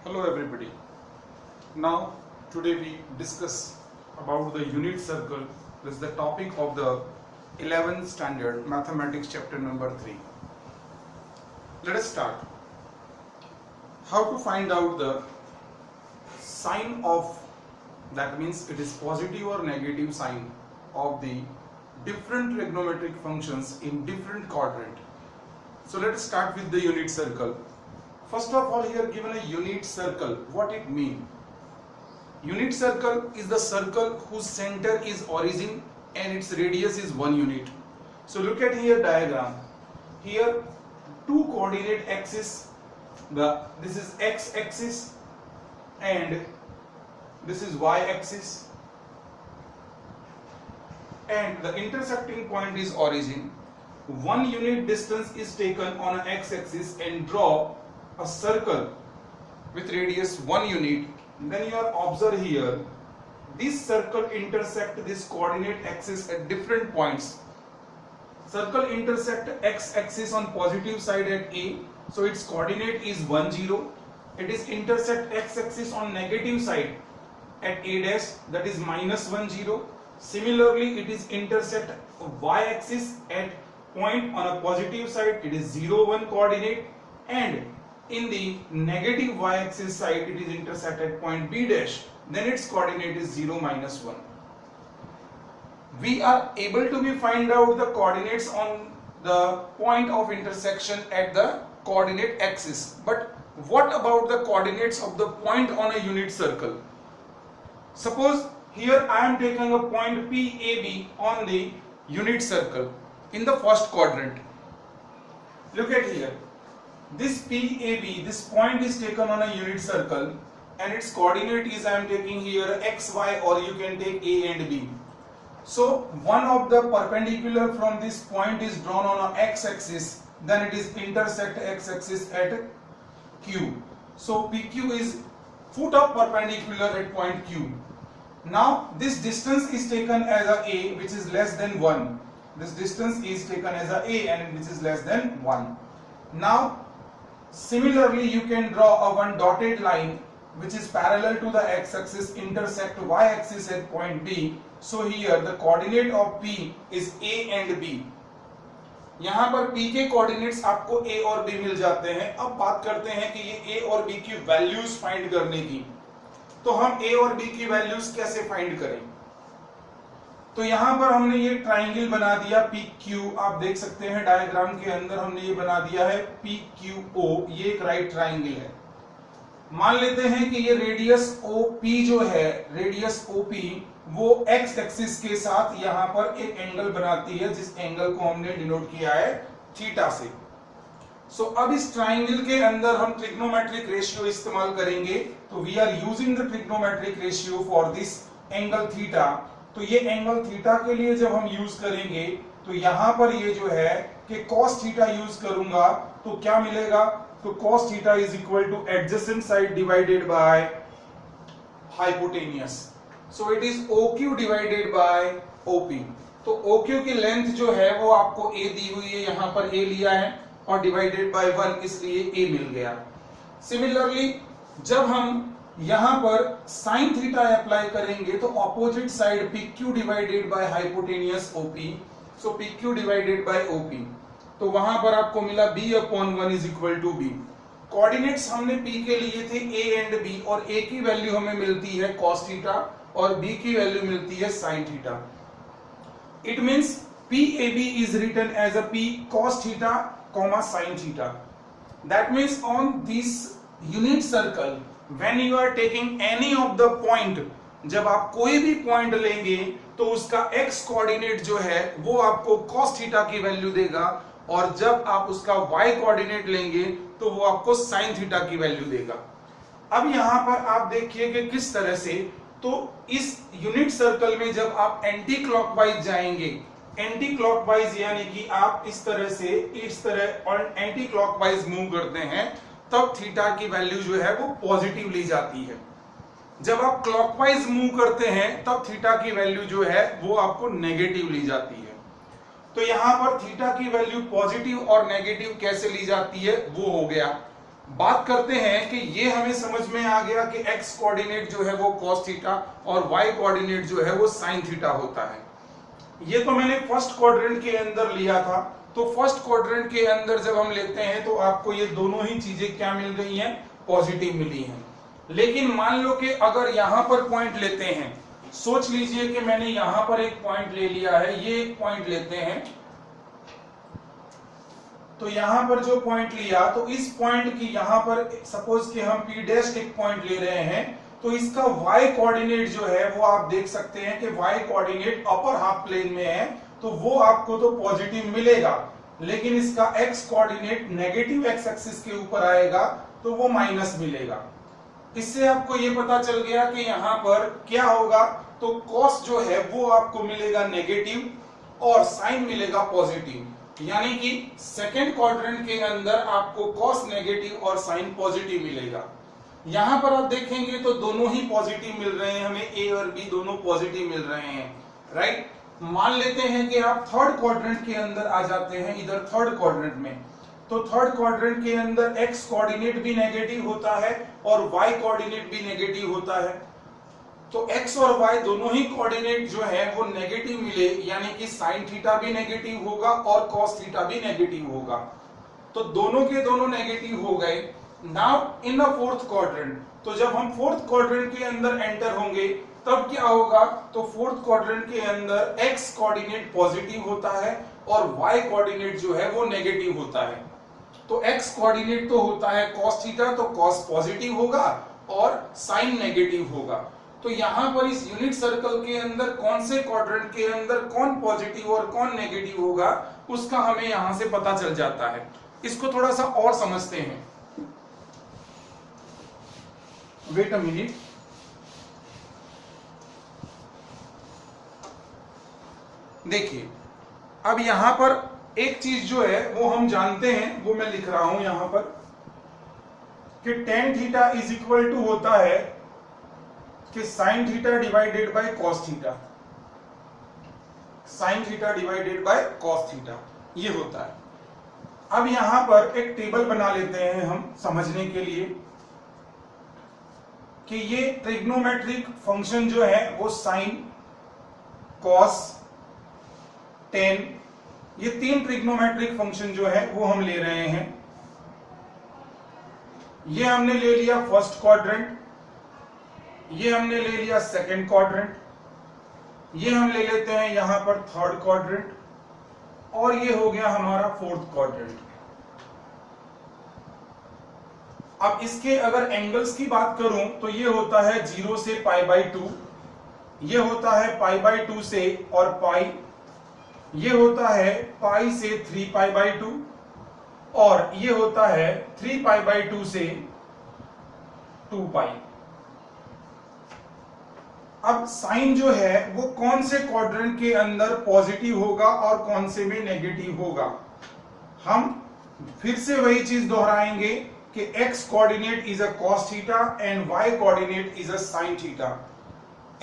Hello everybody. Now today we discuss about the unit circle. This is the topic of the 11th standard mathematics chapter number 3. Let us start. How to find out the sign of, that means it is positive or negative sign of the different trigonometric functions in different quadrant. So let us start with the unit circle. First of all, here given a unit circle, what it means? Unit circle is the circle whose center is origin and its radius is 1 unit. So look at here diagram. Here two coordinate axis, this is x axis and this is y axis, and the intersecting point is origin. 1 unit distance is taken on an x axis and draw a circle with radius 1 unit. Then you are observe here, this circle intersect this coordinate axis at different points. Circle intersect x axis on positive side at A, so its coordinate is 1 0. It is intersect x axis on negative side at A dash, that is minus 1 0. Similarly, it is intersect y axis at point on a positive side, it is 0 1 coordinate, and in the negative y-axis side it is intersect at point B dash, then its coordinate is 0 minus 1. We are able to find out the coordinates on the point of intersection at the coordinate axis, but what about the coordinates of the point on a unit circle? Suppose here I am taking a point PAB on the unit circle in the first quadrant. Look at here. This PAB, this point is taken on a unit circle and its coordinate is I am taking here x, y, or you can take A and B. So one of the perpendicular from this point is drawn on a x axis, then it is intersect x axis at Q. So PQ is foot of perpendicular at point Q. Now this distance is taken as a which is less than 1. This distance is taken as a and which is less than 1. Now similarly, you can draw a one dotted line which is parallel to the x-axis intersect y-axis at point B. So here the coordinate of P is A and B. यहाँ पर P के coordinates आपको A और B मिल जाते हैं. अब बात करते हैं कि ये A और B की values find करने की. तो हम A और B की values कैसे find करें? तो यहां पर हमने ये ट्राइंगल बना दिया PQ, आप देख सकते हैं डायग्राम के अंदर हमने ये बना दिया है PQO, ये एक राइट ट्राइंगल है. मान लेते हैं कि ये रेडियस OP जो है, रेडियस OP वो x एक्सिस के साथ यहां पर एक एंगल बनाती है, जिस एंगल को हमने डिनोट किया है थीटा से. सो अब इस ट्राइंगल के अंदर हम ट्रिग्नोमेट्रिक रेशियो इस्तेमाल करेंगे. तो we are using the trigonometric ratio for this angle theta. तो ये एंगल थीटा के लिए जब हम यूज करेंगे तो यहां पर ये जो है कि cos थीटा यूज करूंगा तो क्या मिलेगा? तो cos theta is equal two adjacent side divided by hypotenuse. So it is OQ divided by OP. तो OQ की लेंथ जो है वो आपको A दी हुई है, यहां पर A लिया है और डिवाइडेड बाय 1, इसलिए A मिल गया. सिमिलरली जब हम यहां पर साइन थीटा अप्लाई करेंगे तो opposite side PQ divided by hypotenuse OP. So PQ divided by OP, तो वहां पर आपको मिला B/1 is equal to B. Coordinates हमने P के लिए थे A एंड B, और A की वैल्यू हमें मिलती है cos थीटा और B की वैल्यू मिलती है sin theta. It means PAB is written as a P cos theta, sin theta. That means on this unit circle when you are taking any of the point, जब आप कोई भी point लेंगे तो उसका x कोऑर्डिनेट जो है वो आपको cos थीटा की वैल्यू देगा, और जब आप उसका y कोऑर्डिनेट लेंगे तो वो आपको sin थीटा की वैल्यू देगा. अब यहां पर आप देखिए कि किस तरह से, तो इस यूनिट सर्कल में जब आप एंटी क्लॉकवाइज जाएंगे, एंटी क्लॉकवाइज यानी कि आप इस तरह और एंटी क्लॉकवाइज मूव करते हैं, तब थीटा की वैल्यू जो है वो पॉजिटिव ली जाती है. जब आप क्लॉकवाइज मूव करते हैं तब थीटा की वैल्यू जो है वो आपको नेगेटिव ली जाती है. तो यहां पर थीटा की वैल्यू पॉजिटिव और नेगेटिव कैसे ली जाती है वो हो गया. बात करते हैं कि ये हमें समझ में आ गया कि x कोऑर्डिनेट जो है वो cos थीटा और y कोऑर्डिनेट जो है वो sin थीटा होता है। ये तो मैंने फर्स्ट क्वाड्रेंट के अंदर लिया था। तो फर्स्ट क्वाड्रेंट के अंदर जब हम लेते हैं तो आपको ये दोनों ही चीजें क्या मिल गई हैं, पॉजिटिव मिली हैं। लेकिन मान लो कि अगर यहां पर पॉइंट लेते हैं, सोच लीजिए कि मैंने यहां पर एक पॉइंट ले लिया है, ये एक पॉइंट लेते हैं। तो यहां पर जो पॉइंट लिया, तो इस पॉइंट की यहां पर सपोज कि हम P डैश एक पॉइंट ले रहे हैं, तो इसका y कोऑर्डिनेट जो है वो आप देख सकते हैं कि y coordinate upper half plane में है, तो वो आपको तो पॉजिटिव मिलेगा। लेकिन इसका x coordinate negative x axis के ऊपर आएगा तो वो माइनस मिलेगा। इससे आपको ये पता चल गया कि यहां पर क्या होगा, तो cos जो है वो आपको मिलेगा नेगेटिव और sin मिलेगा पॉजिटिव। यानी कि सेकेंड क्वाड्रेंट के अंदर आपको cos नेगेटिव और sin पॉजिटिव मिलेगा। यहां पर आप देखेंगे तो दोनों ही पॉजिटिव मिल रहे हैं, हमें a और b दोनों पॉजिटिव मिल रहे हैं, राइट। मान लेते हैं कि आप थर्ड क्वाड्रेंट के अंदर आ जाते हैं, इधर थर्ड क्वाड्रेंट में। तो थर्ड क्वाड्रेंट के अंदर x कोऑर्डिनेट भी नेगेटिव होता है और y कोऑर्डिनेट भी नेगेटिव होता है। तो x और y दोनों ही कोऑर्डिनेट जो है वो नेगेटिव मिले, यानी कि sin थीटा भी नेगेटिव होगा और cos थीटा भी नेगेटिव होगा। तो दोनों के दोनों नेगेटिव हो गए। Now in the fourth quadrant, तो जब हम फोर्थ क्वाड्रेंट के अंदर एंटर होंगे तब क्या होगा, तो फोर्थ क्वाड्रेंट के अंदर x कोऑर्डिनेट पॉजिटिव होता है और y कोऑर्डिनेट जो है वो नेगेटिव होता है। तो x कोऑर्डिनेट तो होता है cos थीटा, तो cos पॉजिटिव होगा और sin नेगेटिव होगा। तो यहां पर इस यूनिट सर्कल के अंदर कौन से क्वाड्रेंट के अंदर कौन पॉजिटिव और कौन नेगेटिव होगा उसका हमें यहां से पता चल जाता है। इसको थोड़ा सा और समझते हैं। Wait a minute. देखिए, अब यहां पर एक चीज जो है वो हम जानते हैं, वो मैं लिख रहा हूं यहां पर कि tan theta is equal to होता है कि sin theta divided by cos theta, sin theta divided by cos theta, ये होता है। अब यहां पर एक टेबल बना लेते हैं हम समझने के लिए कि ये ट्रिग्नोमेट्रिक फंक्शन जो है वो sin, cos, tan, ये तीन ट्रिग्नोमेट्रिक फंक्शन जो है वो हम ले रहे हैं। ये हमने ले लिया फर्स्ट क्वाड्रेंट, ये हमने ले लिया सेकंड क्वाड्रेंट, ये हम ले लेते हैं यहां पर थर्ड क्वाड्रेंट, और ये हो गया हमारा फोर्थ क्वाड्रेंट। अब इसके अगर एंगल्स की बात करूं तो ये होता है 0 से π/2, ये होता है π/2 से और पाई, ये होता है पाई से 3π/2 और ये होता है 3π/2 से 2π। अब साइन जो है वो कौन से क्वाड्रेंट के अंदर पॉजिटिव होगा और कौन से में नेगेटिव होगा, हम फिर से वही चीज दोहराएंगे कि x coordinate is a cos theta and y coordinate is a sin theta.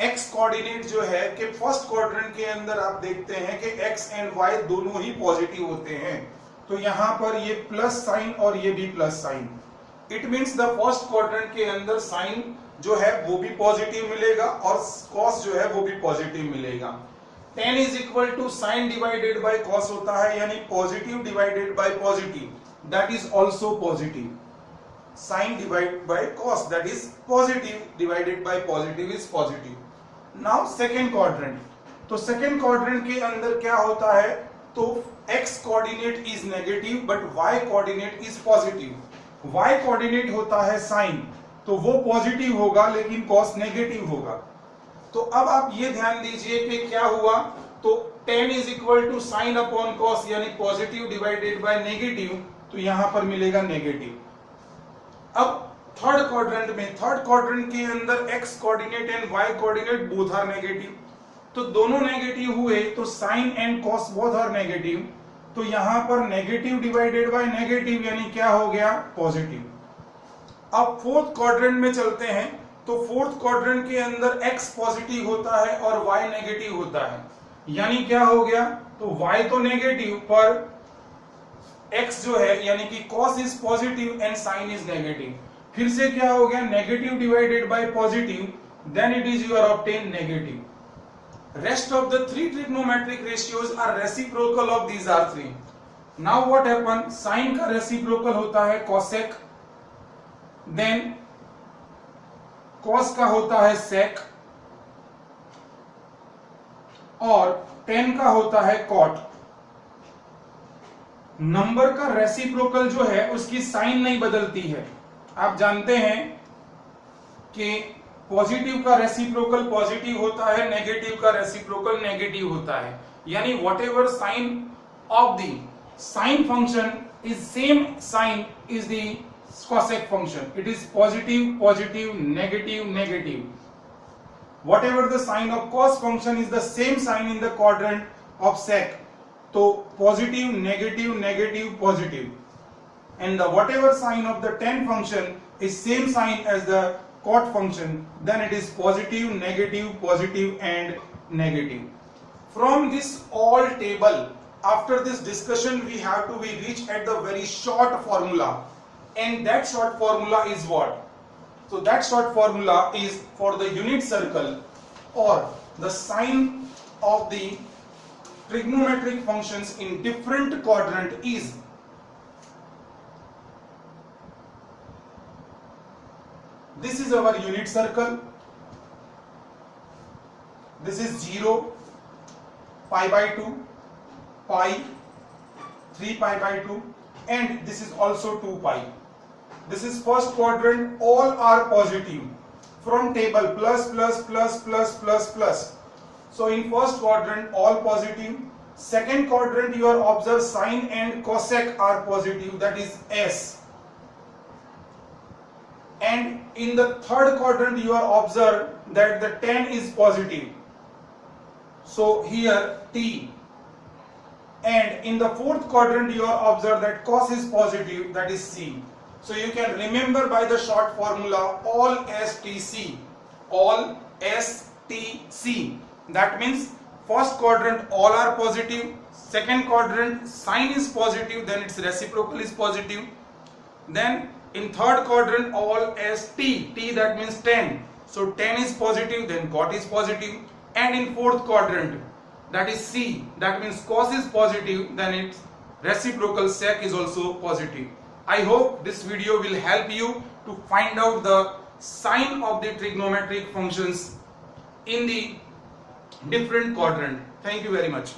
x coordinate जो है कि फर्स्ट क्वाड्रेंट के अंदर आप देखते हैं कि x एंड y दोनों ही पॉजिटिव होते हैं, तो यहां पर ये प्लस साइन और ये भी plus sign. It means the first quadrant के अंदर साइन जो है वो भी पॉजिटिव मिलेगा और cos जो है वो भी पॉजिटिव मिलेगा। tan is equal to sine divided by cos होता है, यानी positive divided by positive, that is also positive. Sin divided by cos, that is positive divided by positive is positive. Now second quadrant, तो second quadrant के अंदर क्या होता है, तो x coordinate is negative but y coordinate is positive. y coordinate होता है sin, तो वो पॉजिटिव होगा लेकिन cos नेगेटिव होगा। तो अब आप ये ध्यान दीजिए कि क्या हुआ, तो tan is equal to sin upon cos, यानी पॉजिटिव डिवाइडेड बाय नेगेटिव, तो यहां पर मिलेगा नेगेटिव। अब थर्ड क्वाड्रेंट में, थर्ड क्वाड्रेंट के अंदर x coordinate and y coordinate both are negative, तो दोनों नेगेटिव हुए, तो sin and cos both are negative, तो यहां पर नेगेटिव डिवाइडेड बाय नेगेटिव यानी क्या हो गया, पॉजिटिव। अब फोर्थ क्वाड्रेंट में चलते हैं, तो फोर्थ क्वाड्रेंट के अंदर x पॉजिटिव होता है और y नेगेटिव होता है, यानी क्या हो गया, तो y तो नेगेटिव पर x जो है यानी कि cos is positive and sin is negative, फिर से क्या हो गया, negative divided by positive, then it is your obtain negative. Rest of the three trigonometric ratios are reciprocal of these are three. Now what happen? Sin का reciprocal होता है cosec, then cos का होता है sec और tan का होता है cot. नंबर का रेसिप्रोकल जो है उसकी साइन नहीं बदलती है. आप जानते हैं कि पॉजिटिव का रेसिप्रोकल पॉजिटिव होता है, नेगेटिव का रेसिप्रोकल नेगेटिव होता है. यानी whatever sign of the sine function is same sign is the cosec function. It is positive, positive, negative, negative. Whatever the sign of cos function is the same sign in the quadrant of sec. So positive, negative, negative, positive. And the whatever sign of the tan function is same sign as the cot function, then it is positive, negative, positive and negative. From this all table, after this discussion we have to be reached at the very short formula, and that short formula is what? So that short formula is for the unit circle or the sign of the trigonometric functions in different quadrant is this is our unit circle, this is 0, pi by 2, pi, 3 pi by 2 and this is also 2 pi. This is first quadrant, all are positive. From table plus plus plus plus plus plus. So in first quadrant all positive. Second quadrant you are observe sine and cosec are positive, that is S. And in the third quadrant you are observe that the tan is positive. So here T. And in the fourth quadrant you are observe that cos is positive, that is C. So you can remember by the short formula all STC, all STC. That means first quadrant all are positive, second quadrant sine is positive, then its reciprocal is positive. Then in third quadrant all ST, T that means tan. So tan is positive, then cot is positive. And in fourth quadrant, that is C, that means cos is positive, then its reciprocal sec is also positive. I hope this video will help you to find out the sign of the trigonometric functions in the different quadrant. Thank you very much.